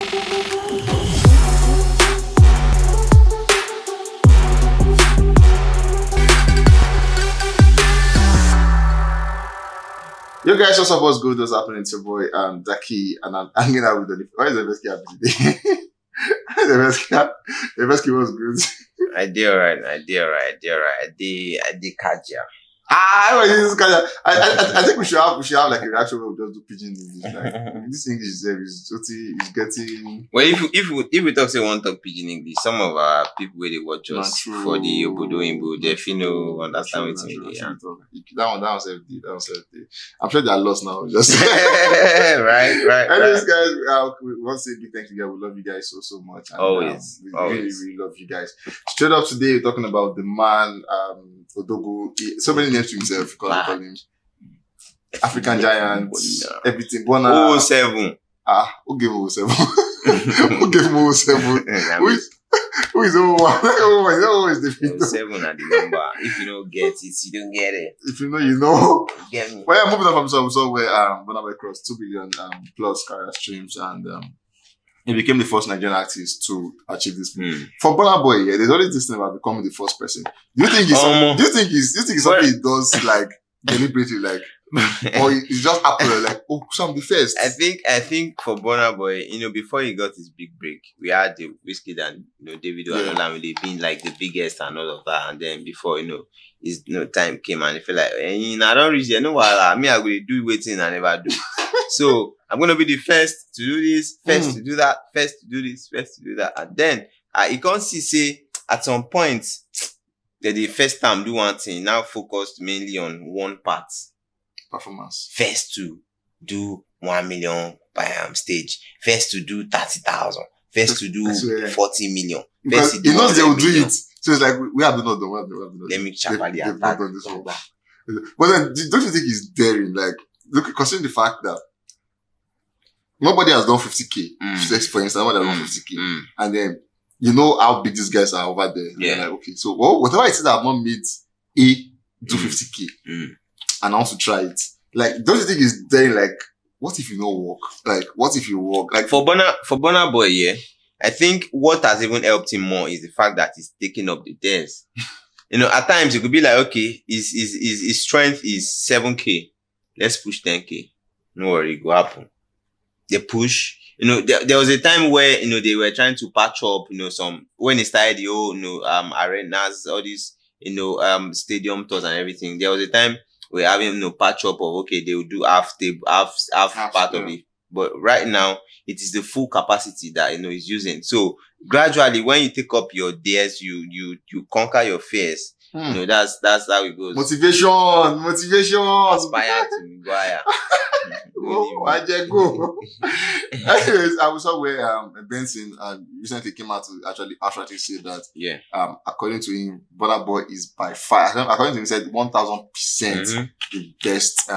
Yo guys, what's up? What's good? What's happening? It's your boy Daki, and I'm hanging out with the. Why is the best happy today? the best was good. I did alright. I did catch ya. I think we should have like a reaction where we just do pidgin English. Like this English is getting. Well, if we talk say one talk pidgin English, some of our people where they watch us for the Obodo they feel no understand what we mean. That was FD. I'm sure they are lost now. Just right. Anyways, guys, we want to say big thank you guys. We love you guys so much. And, always. Really love you guys. Straight up today, we're talking about the man, Odogwu. So many names to himself. Call him African Giant, everything. BURNA. 07. Who gave him 07? Who gave him 07? Who is 01? 01 is always the 07 at the number. If you don't get it, you don't get it. If you know, you know. Get me. Well, moving on from so where BURNA crossed 2 billion plus career streams, and he became the first Nigerian artist to achieve this. For BURNA Boy, yeah, there's always this thing about becoming the first person. Do you think it's something he does like deliberately, like, or it's just happened like, oh, so I'm the first? I think for BURNA Boy, before he got his big break, we had the Wizkid and David and Olamide being like the biggest and all of that, and then before his time came and he felt like, I don't reach there, no while me I will do waiting I never do. So I'm gonna be the first to do this, first to do that, first to do this, first to do that, and then you can't say at some point that the first time do one thing, now focused mainly on one part. Performance. First to do 1 million by stage. First to do 30,000. First to do 40 million. Because first to do he knows they will do million. it. So it's like we have not done. Let me chap at they've not done this one. But then don't you think he's daring? Like, look, considering the fact that nobody has done 50K. For instance, nobody has done 50K. And then you know how big these guys are over there. Yeah. Like, okay, so whatever it is that I've not made do 50K. And I want to try it. Like, don't you think it's daring? Like, what if you don't work? Like, what if you work? Like, for BURNA Boy, yeah, I think what has even helped him more is the fact that he's taking up the dares. At times it could be like, okay, his strength is 7K. Let's push 10K. No worry, go happen. They push. There was a time where, they were trying to patch up, when they started the whole, arenas, all these, stadium tours and everything. There was a time we're having patch up of, okay, they will do half part of it. But right now, it is the full capacity that, is using. So gradually, when you take up your dares, you conquer your fears. That's how it goes. Motivation. Aspire to go higher. I just go. Anyways, I was somewhere Benson recently came out to actually say that according to him, BURNA Boy is by far, according to him, he said 1000% the best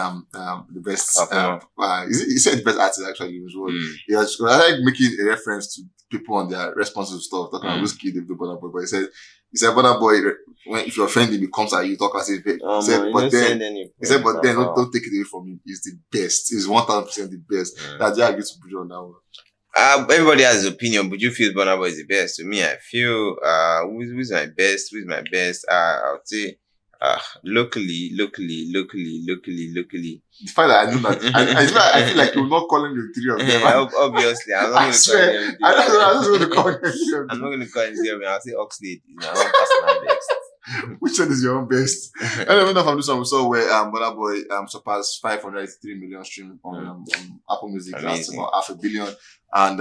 he said the best artist actually as well. He was like making a reference to people on their responsive stuff, talking about Wizkid, the BURNA Boy, but he said BURNA Boy, if you offend him, he comes at you, talk as if he said, but then don't take it away from him. He's the best. He's 1000% the best. That's why I get to put on that one. Everybody has his opinion, but you feel BURNA Boy is the best. To me, I feel who's my best? I would say locally. The fact that I know that I feel like you're not calling the three of them. Obviously, I'm not going to call them. I'm just going to call them. I'm not going to call them. I'll say Oxlade is my own personal best. Which one is your own best? I don't know if I'm doing something. We saw where BURNA Boy surpassed 583 million streams on Apple Music. That's about 500 million. And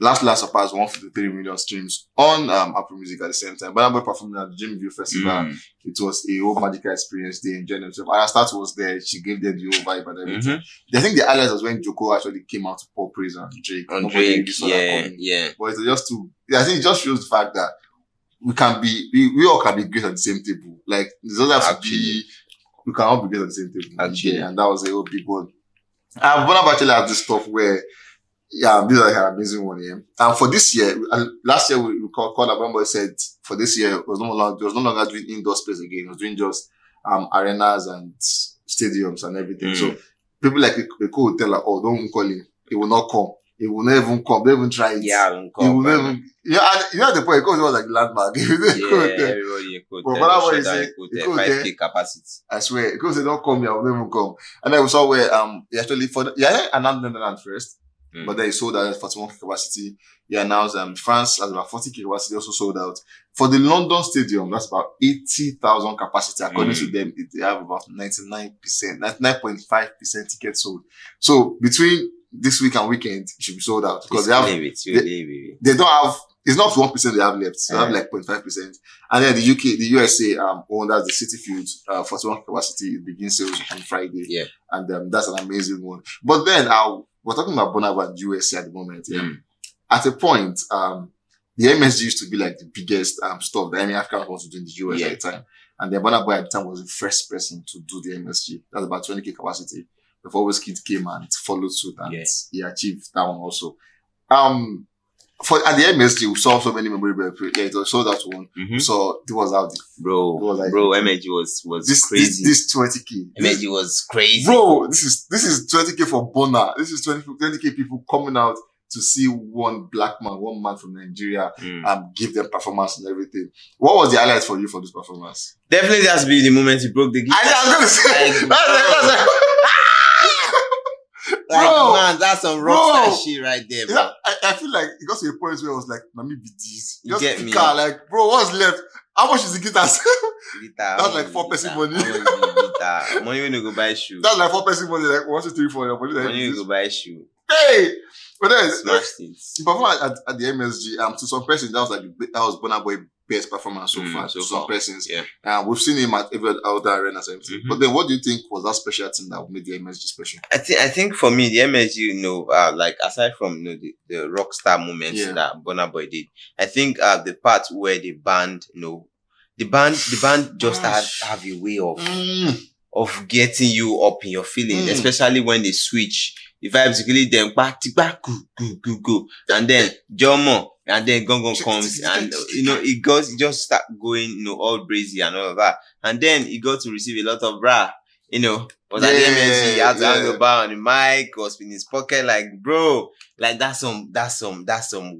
last surpassed 153 million streams on Apple Music at the same time. BURNA Boy performed at the Jim View Festival. It was a whole magical experience there in general. So Ayastart was there. She gave them the whole vibe and everything. I think the highlight was when Joko actually came out to pour praise on Drake. Yeah. But it's just I think it just shows the fact that we all can be great at the same table. Like, it doesn't have to be, we can all be great at the same table. Actually. And that was a whole big one. BURNA Boy actually has this stuff where, these are like an amazing one here. And for this year, last year we called that BURNA Boy said for this year, it was no longer doing indoor space again. It was doing just arenas and stadiums and everything. So people like the could tell like, oh, don't call him. He will not come. He will never even come. They even try it. Yeah, He will never. And the point, because it was like landmark. Everybody could but tell. what he say, 5K capacity. I swear, because they don't come here, I will never come. And then we saw where he actually announced Netherlands first, but then he sold out 41K capacity. He announced France has about 40K capacity, also sold out. For the London Stadium, that's about 80,000 capacity. According to them, they have about 99.5% tickets sold. So between this week and weekend, it should be sold out because they don't have. It's not 1% they have left. So they have like 0.5%. And then the USA, that's the City Field, 41 capacity. It begins sales on Friday. Yeah. And that's an amazing one. But then we're talking about BURNA and USA at the moment. Yeah. At a point, the MSG used to be like the biggest stuff that any African wants to do in the US at the time. And then BURNA at the time was the first person to do the MSG. That's about 20K capacity. Before Wizkid came and followed suit and he achieved that one also. At the MSG, we saw so many memorable. It was sold out one. So it was out. MSG was crazy. This 20K. MSG was crazy. Bro, this is 20K for BURNA. This is 20K people coming out to see one man from Nigeria give them performance and everything. What was the highlight for you for this performance? Definitely has to be the moment he broke the guitar. I was going to say man, that's some rockstar shit right there, bro. Yeah, I feel like it got to a point where I was like, let me be this. You get me? Like, bro, what's left? How much is the guitar? That's like 4-person money. Money when you go buy shoe. That's like 4-person money, like 1, 2, 3, 4. Money when you go buy shoe. Hey! But then, smashed it. He performed at the MSG. To some persons, that was BURNA Boy best performance so far. To some persons, we've seen him at every other arena. But then, what do you think was that special thing that made the MSG special? I think for me, the MSG, like aside from the rockstar moments that BURNA Boy did, I think the part where the band, the band just have a way of getting you up in your feelings, especially when they switch. The vibes really then go, and then Jomo, and then Gong comes, and it just start going, all brazy and all of that, and then he got to receive a lot of bra, was at the MSG, he had to hang about on the mic, was in his pocket, like bro, like that's some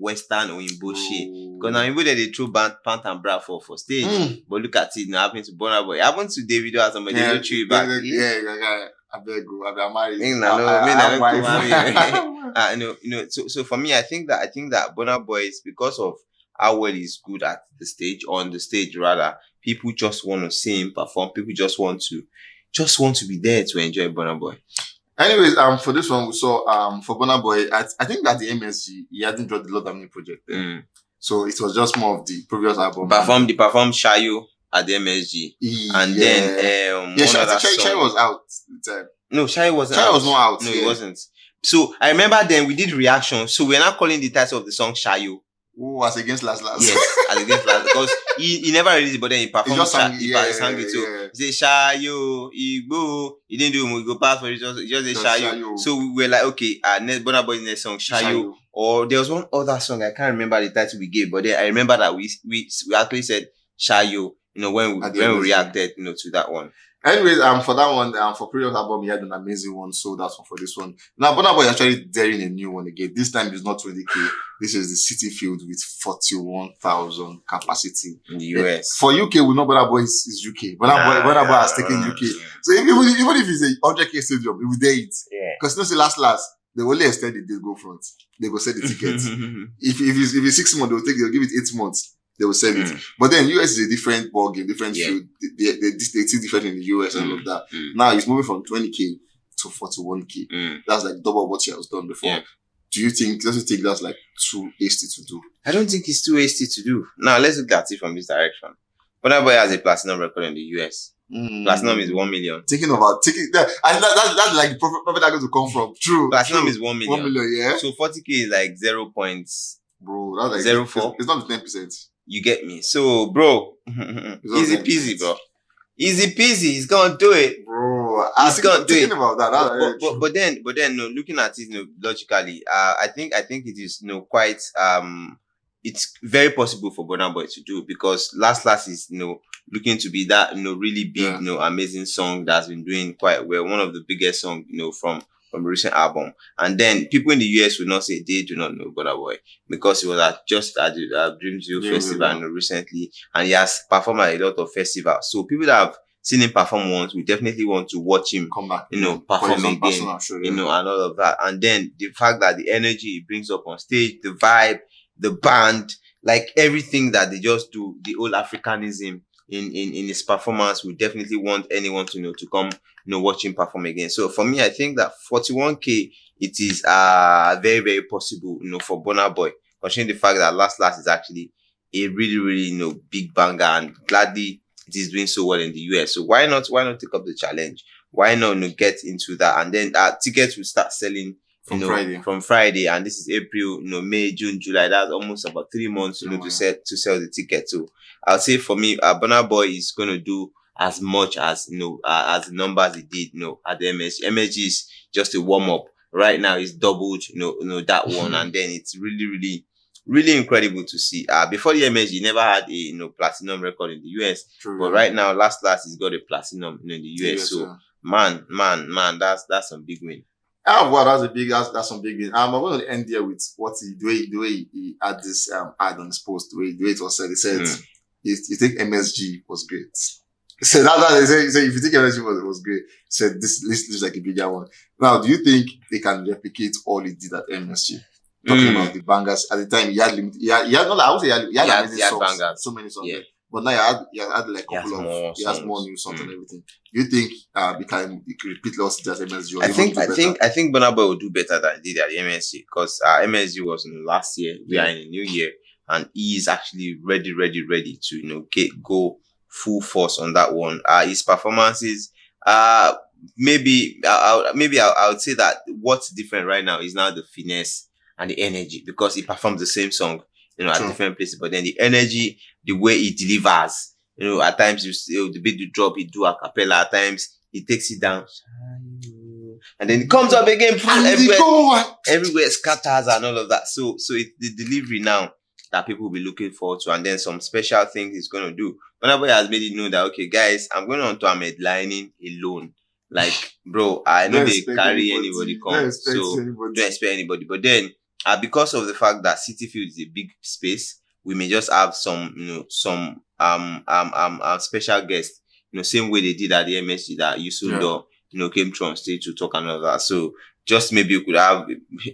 Western or bullshit. Because now they throw pant and bra for stage, but look at it now happening to BURNA Boy. It happened to Davido or somebody, they threw it back. I beg you, I'm married. So for me, I think that BURNA Boy is because of how well he's good at the stage, on the stage rather. People just want to see him perform. People just want to be there to enjoy BURNA Boy. Anyways, for this one we saw for BURNA Boy, I think at the MSG he hadn't dropped the Lord Have Me project. So it was just more of the previous album. Performed Shayo at the MSG. And then Shai was out the time. No, Shai wasn't out. Shai was not out. No, it wasn't. So I remember then we did reaction. So we're not calling the title of the song Shayo. Oh, as against last. Yes, as against last. Because he never released it, but then he performed. He sang it too. He said Shayo, Igbo. He didn't do we go pass for it. Just say Shayo. So we were like, okay, BURNA Boy's next song Shayo. Or there was one other song I can't remember the title we gave, but then I remember that we actually said Shayo. When we reacted, to that one. Anyways, for that one, for previous album, he had an amazing one, so that's one for this one. Now, BURNA Boy is actually daring a new one again. This time it's not 20K. This is the City Field with 41,000 capacity. In the US. For UK, we know BURNA Boy is UK. BURNA Boy has taken UK. So even if it's a 100K stadium, it will dare it. Because last, they only extend it, they go front. They go sell the tickets. if it's 6 months, they'll give it 8 months. They will sell it. But then US is a different ballgame, different field. They see different in the US and all of that. Now it's moving from 20K to 41K. That's like double what he has done before. Do you think that's like too hasty to do? I don't think it's too hasty to do. Now let's look at it from this direction. BURNA Boy has a platinum record in the US. Platinum is 1 million. That's like the profit that going to come from. True. Platinum is 1 million. 1 million, yeah. So 40K is like 0. Bro, that's like 0.4. It's not the 10%. You get me? So, bro, easy peasy, bro. Easy peasy. He's gonna do it, bro. He's gonna do it. About that. But then, no, looking at it, logically, I think it is, quite, it's very possible for BURNA Boy to do because last is, looking to be that, really big, amazing song that's been doing quite well. One of the biggest songs, from from a recent album. And then people in the US will not say they do not know Burna Boy because he was at the Dreamville Festival recently, and he has performed at a lot of festivals. So people that have seen him perform once, we definitely want to watch him come back, perform again, sure, and all of that. And then the fact that the energy he brings up on stage, the vibe, the band, like everything that they just do, the whole Africanism in his performance, we definitely want anyone to come watch him perform again. So for me, I think that 41K, it is very, very possible for Burna Boy, considering the fact that last is actually a really, really big banger, and gladly it is doing so well in the US. So why not take up the challenge? Why not get into that? And then tickets will start selling from Friday, and this is April, May, June, July. That's almost about 3 months, to sell the ticket. So I'll say for me, Burna Boy is going to do as much as the numbers he did, at the MSG. MSG is just a warm up. Right now, it's doubled, that one, and then it's really, really, really incredible to see. Before the MSG, never had a platinum record in the US. True, but right now, last he's got a platinum in the US. So man, that's some big win. Wow, that's some big win. I'm going to end there with what the way he had this ad on his post, the way it was said. He said, you think MSG was great. So that's he said, if you think MSG was great, he said this looks like a bigger one. Now, do you think they can replicate all he did at MSG? Talking about the bangers at the time, he had songs, so many songs. Yeah. But now he had like a couple of, he has more new songs and everything. Do you think he can repeat lots as MSG? I think Burna Boy will do better than he did at the MSG, because MSG was last year. We are in a new year, and he is actually ready to go full force on that one. His performances, maybe I would say that what's different right now is now the finesse and the energy, because he performs the same song at different places, but then the energy, the way he delivers, at times the bit you drop, he do a cappella, at times he takes it down, and then it comes up again, everywhere scatters and all of that. So it's the delivery now that people will be looking forward to, and then some special things he's going to do. Whenever has made it know that, okay, guys, I'm going on to headlining alone. Like, bro, I know they carry anybody come, so don't expect anybody. But then, because of the fact that City Field is a big space, we may just have some special guests, same way they did at the MSG, that Yusuf came through on stage to talk and all that. So just maybe you could have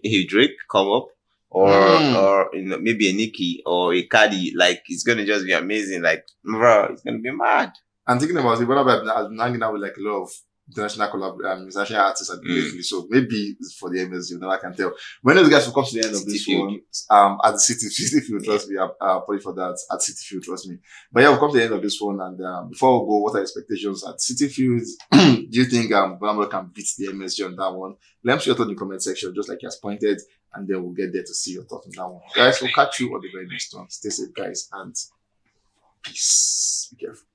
a Drake come up, or maybe a Nicki or a Cardi. Like, it's gonna just be amazing. Like, bro, it's gonna be mad. I'm thinking about it. What about hanging out with like a lot of international international artists lately? So maybe it's for the MSG. Now I can tell. When those guys will come to the end of this one, at the City Field, trust me, I'll pray for that at City Field, trust me. But yeah, we'll come to the end of this one, and before we go, what are expectations at City Field? Do you think Burna Boy can beat the MSG on that one? Let me see your thoughts in the comment section, just like he has pointed, and then we'll get there to see your thoughts on that one. Guys, we'll catch you on the very next one. Stay safe, guys, and peace. Be careful.